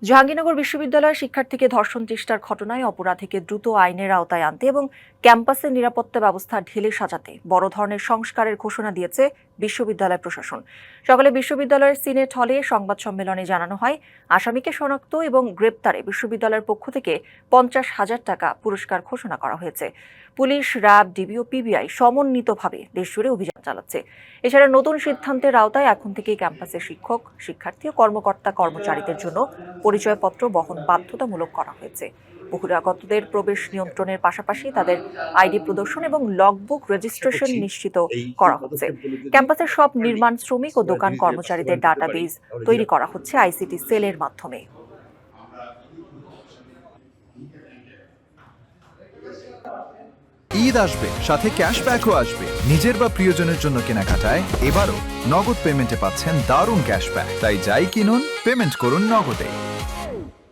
জাহাঙ্গীরনগর বিশ্ববিদ্যালয়ের শিক্ষার্থীকে ধর্ষণ চেষ্টার ঘটনায় অপরাধীকে দ্রুত আইনের আওতায় আনতে এবং ক্যাম্পাসের নিরাপত্তা ব্যবস্থা ঢেলে সাজাতে বড় ধরনের সংস্কারের ঘোষণা দিয়েছে বিশ্ববিদ্যালয় প্রশাসন। সকালে বিশ্ববিদ্যালয়ের সিনেট হলে সংবাদ সম্মেলনে জানানো হয়, আসামিকে শনাক্ত এবং গ্রেপ্তারে বিশ্ববিদ্যালয়ের পক্ষ থেকে 50,000 টাকা পুরস্কার ঘোষণা করা হয়েছে। পুলিশ, র্যাব, ডিবি ও পিবিআই সমন্বিতভাবে দেশজুড়ে অভিযান চালাচ্ছে। এছাড়া নতুন সিদ্ধান্তের আওতায় এখন থেকেই ক্যাম্পাসের শিক্ষক, শিক্ষার্থী ও কর্মচারীদের জন্য পরিচয়পত্র বহন বাধ্যতামূলক করা হয়েছে। বহিরাগতদের প্রবেশ নিয়ন্ত্রণের পাশাপাশি তাদের আইডি প্রদর্শন এবং লগবুক রেজিস্ট্রেশন নিশ্চিত করা হচ্ছে। ক্যাম্পাসের সব নির্মাণ শ্রমিক ও দোকান কর্মচারীদের ডাটাবেজ তৈরি করা হচ্ছে আইসিটি সেলের মাধ্যমে। ঈদ আসবে, সাথে ক্যাশব্যাকও আসবে। নিজের বা প্রিয়জনের জন্য কেনাকাটায় এবারও নগদ পেমেন্টে পাচ্ছেন দারুণ ক্যাশব্যাক। তাই যাই কিনুন, পেমেন্ট করুন নগদে।